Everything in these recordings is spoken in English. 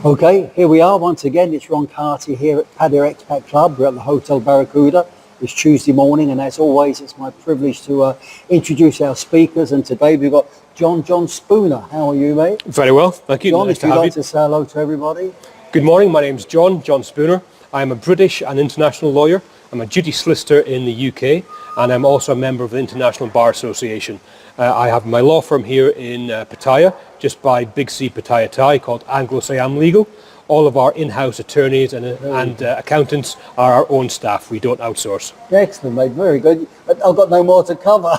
Okay, here we are once again. It's Ron Carty here at PEC Expat Club. We're at the Hotel Barracuda. It's Tuesday morning, and as always, it's my privilege to introduce our speakers. And today we've got John Spooner. How are you, mate? Very well, thank you. John, nice if to you'd have like you. to say hello to everybody. Good morning, my name's John Spooner. I'm a British and international lawyer. I'm a duty solicitor in the UK, and I'm also a member of the International Bar Association. I have my law firm here in Pattaya, just by Big C Pattaya Thai, called Anglo-Siam Legal. All of our in-house attorneys and accountants are our own staff. We don't outsource. Excellent, mate. Very good. I've got no more to cover.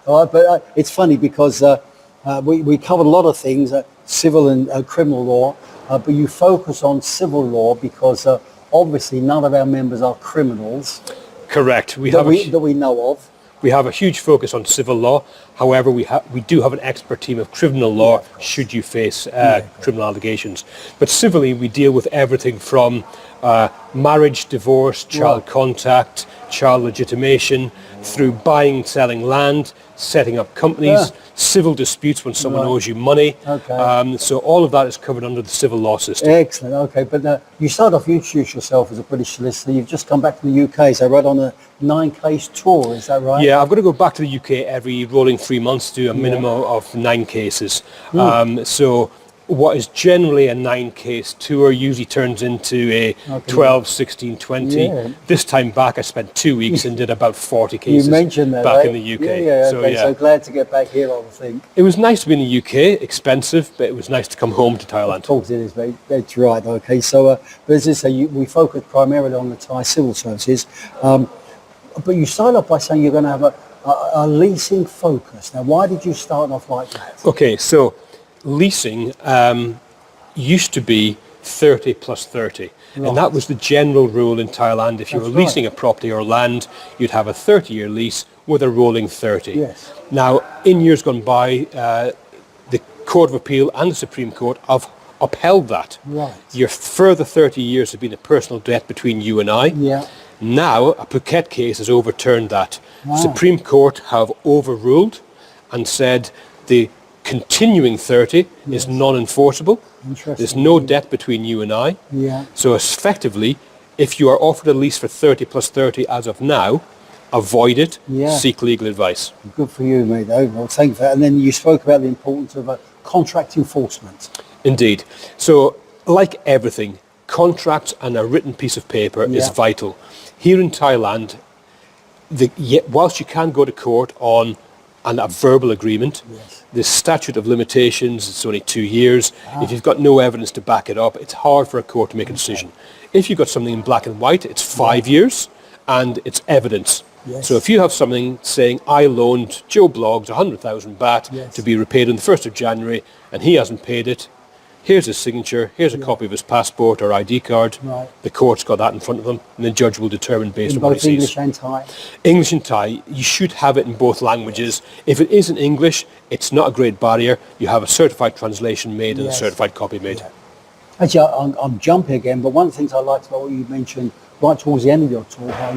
All right, but it's funny because we covered a lot of things, civil and criminal law, but you focus on civil law because obviously none of our members are criminals. Correct. That we know of. We have a huge focus on civil law. However, we do have an expert team of criminal law should you face criminal allegations. But civilly, we deal with everything from marriage, divorce, child contact, child legitimation, through buying, selling land, setting up companies, civil disputes when someone owes you money. Okay. So all of that is covered under the civil law system. Excellent. Okay, but you started off, you introduced yourself as a British solicitor. You've just come back to the UK, so right on a 9-case tour, is that right? Yeah, I've got to go back to the UK every rolling 3 months to do a minimum of 9 cases. So what is generally a 9-case tour usually turns into a 12, 16, 20. Yeah. This time back I spent 2 weeks and did about 40 cases You mentioned that, back right? in the UK. So glad to get back here, I would think. It was nice to be in the UK, expensive, but it was nice to come home to Thailand. Of course it is, mate. That's right. Okay, so but as I say, we focus primarily on the Thai civil services. But you started off by saying you're going to have a leasing focus. Now, why did you start off like that? Okay, so leasing used to be 30 plus 30. And that was the general rule in Thailand. If you were leasing a property or land, you'd have a 30-year lease with a rolling 30. Yes. Now, in years gone by, the Court of Appeal and the Supreme Court have upheld that. Right. Your further 30 years have been a personal debt between you and I. Yeah. Now, a PEC case has overturned that. Wow. Supreme Court have overruled and said the continuing 30 is non-enforceable. There's no debt between you and I. Yeah. So effectively, if you are offered a lease for 30 plus 30 as of now, avoid it, seek legal advice. Good for you, mate. Oh, well, thank you for that. And then you spoke about the importance of contract enforcement. Indeed. So, like everything, contracts and a written piece of paper is vital. Here in Thailand, whilst you can go to court on a verbal agreement, the statute of limitations, it's only 2 years. If you've got no evidence to back it up, it's hard for a court to make a decision. If you've got something in black and white, it's 5 years and it's evidence. So if you have something saying, I loaned Joe Bloggs 100,000 baht to be repaid on the 1st of January and he hasn't paid it, here's his signature, here's a copy of his passport or ID card. The court's got that in front of them, and the judge will determine based on what he sees. English and Thai? English and Thai, you should have it in both languages. If it is in English, it's not a great barrier. You have a certified translation made and a certified copy made. Actually, I'm jumping again, but one of the things I liked about what you mentioned right towards the end of your talk, how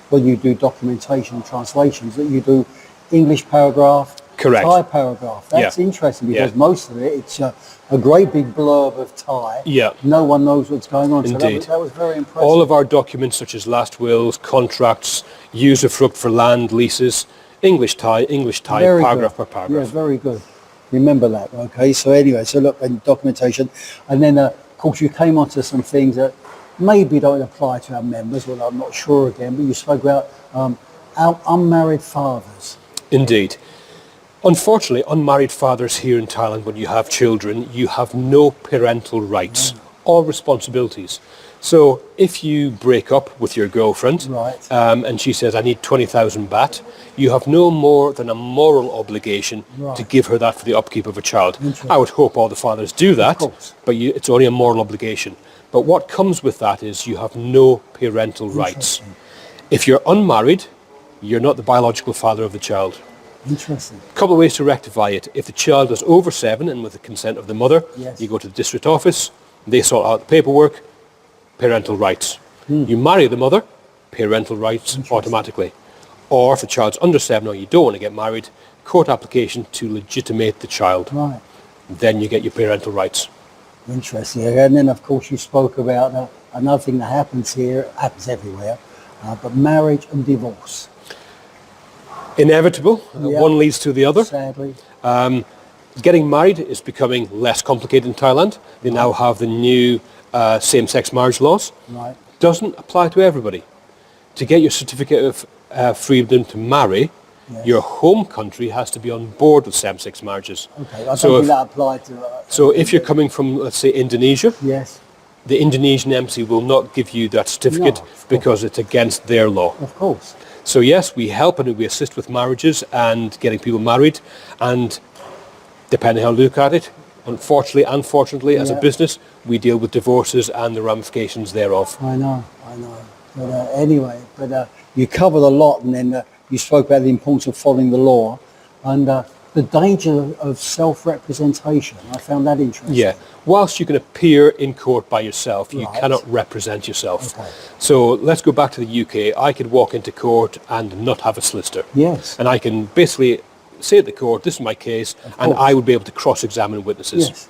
when you do documentation and translations, that you do English paragraph, Correct. Thai paragraph. That's interesting because most of it, it's a great big blurb of Thai. No one knows what's going on. Indeed. So that was very impressive. All of our documents, such as last wills, contracts, usufruct for land, leases, English Thai, Very paragraph good. per paragraph. Yeah, very good. Remember that, okay? So anyway, so look, and documentation. And then, of course, you came onto some things that maybe don't apply to our members, well, I'm not sure again, but you spoke about our unmarried fathers. Indeed. Unfortunately, unmarried fathers here in Thailand, when you have children, you have no parental rights or responsibilities. So if you break up with your girlfriend and she says, I need 20,000 baht, you have no more than a moral obligation to give her that for the upkeep of a child. I would hope all the fathers do that, but it's only a moral obligation. But what comes with that is you have no parental rights. If you're unmarried, you're not the biological father of the child. Interesting. A couple of ways to rectify it. If the child is over 7 and with the consent of the mother, you go to the district office, they sort out the paperwork, parental rights. You marry the mother, parental rights automatically. Or if the child's under 7 or you don't want to get married, court application to legitimate the child. Then you get your parental rights. Interesting. And then, of course, you spoke about another thing that happens here, happens everywhere, but marriage and divorce. Inevitable. One leads to the other. Sadly. Getting married is becoming less complicated in Thailand. They now have the new same-sex marriage laws. Right. Doesn't apply to everybody. To get your certificate of freedom to marry, your home country has to be on board with same-sex marriages. Okay, I don't think that applied to... so if you're coming from, let's say, Indonesia, yes, the Indonesian embassy will not give you that certificate because it's against their law. of course. So yes, we help and we assist with marriages and getting people married, and depending how you look at it, unfortunately, as a business, we deal with divorces and the ramifications thereof. I know. But anyway, you covered a lot, and then you spoke about the importance of following the law and the danger of self-representation. I found that interesting. Yeah. Whilst you can appear in court by yourself, you cannot represent yourself. Okay. So let's go back to the UK. I could walk into court and not have a solicitor. Yes. And I can basically say at the court, this is my case, and I would be able to cross-examine witnesses.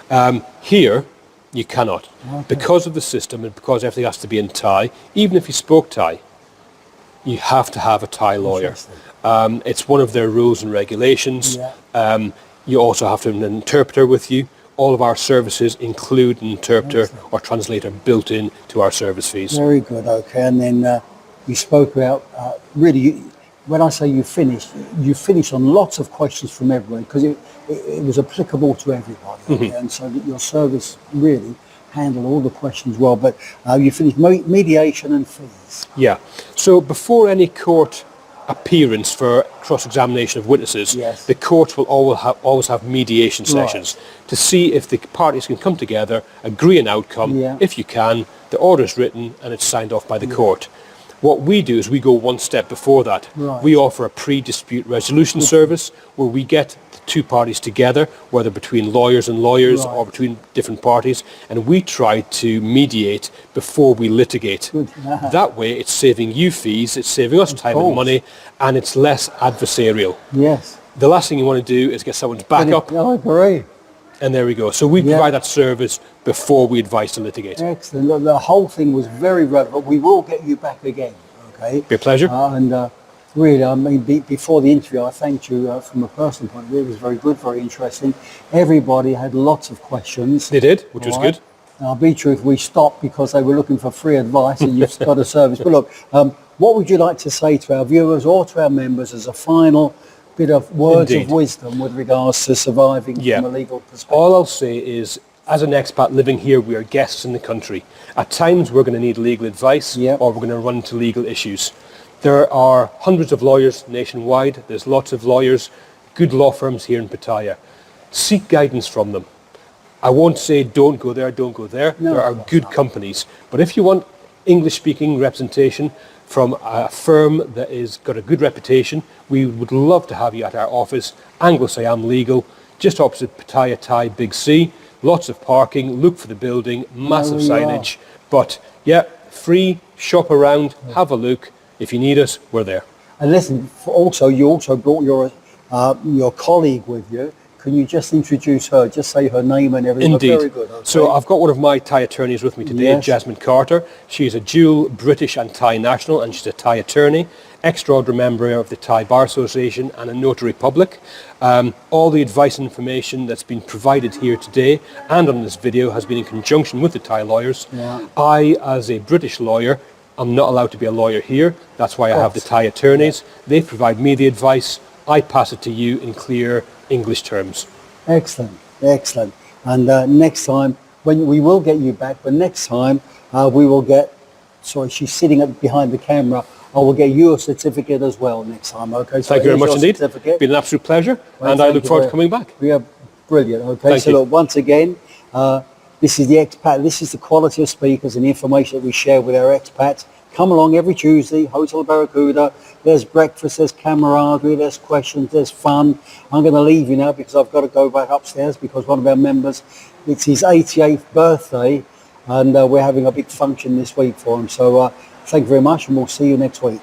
Yes. Here, you cannot. Okay. Because of the system and because everything has to be in Thai, even if you spoke Thai, you have to have a Thai lawyer. It's one of their rules and regulations. Yeah. You also have to have an interpreter with you. All of our services include an interpreter or translator built in to our service fees. Very good, okay. And then you spoke about, when I say you finished on lots of questions from everyone, because it was applicable to everybody. Okay? And so that your service really handled all the questions well. But you finished mediation and fees. Yeah. So before any court appearance for cross-examination of witnesses, the court will always have mediation sessions to see if the parties can come together, agree an outcome. If you can, the order is written and it's signed off by the court. What we do is we go one step before that. We offer a pre-dispute resolution service where we get the two parties together, whether between lawyers and lawyers or between different parties, and we try to mediate before we litigate. That way it's saving you fees, it's saving us time and money, and it's less adversarial. Yes. The last thing you want to do is get someone's back up. I agree. And there we go. So we provide that service before we advise to litigate. Excellent. The whole thing was very relevant. We will get you back again, okay? Be a pleasure. And really, I mean, before the interview, I thanked you from a personal point of view. It was very good, very interesting. Everybody had lots of questions. They did, which was good. I'll be truth, we stopped because they were looking for free advice and you've got a service. But look, what would you like to say to our viewers or to our members as a final bit of words of wisdom with regards to surviving from a legal perspective? All I'll say is, as an expat living here, we are guests in the country. At times we're going to need legal advice or we're going to run into legal issues. There are hundreds of lawyers nationwide. There's lots of lawyers, good law firms here in Pattaya. Seek guidance from them. I won't say don't go there, don't go there. No, there are good companies. But if you want English-speaking representation from a firm that is got a good reputation, we would love to have you at our office, Anglo-Siam Legal, just opposite Pattaya Thai Big C. Lots of parking, look for the building, massive signage. But yeah, free, shop around, have a look. If you need us, we're there. And listen, you also brought your colleague with you. Can you just introduce her, just say her name and everything? Indeed. Very good. Okay. So I've got one of my Thai attorneys with me today, Jasmine Carter. She's a dual British and Thai national, and she's a Thai attorney, extraordinary member of the Thai Bar Association and a notary public. All the advice and information that's been provided here today and on this video has been in conjunction with the Thai lawyers. I, as a British lawyer, I'm not allowed to be a lawyer here. That's why I have the Thai attorneys. They provide me the advice. I pass it to you in clear English terms. Excellent, excellent. And next time, when we will get you back, but next time we will get, sorry, she's sitting behind the camera. I will get you a certificate as well next time, okay? So thank you very much indeed. It's been an absolute pleasure, and I look forward to coming back. Yeah, brilliant, okay? Thank you. Look, once again, this is the expat, this is the quality of speakers and the information that we share with our expats. Come along every Tuesday, Hotel Barracuda. There's breakfast, there's camaraderie, there's questions, there's fun. I'm going to leave you now because I've got to go back upstairs because one of our members, it's his 88th birthday, and we're having a big function this week for him. So thank you very much, and we'll see you next week.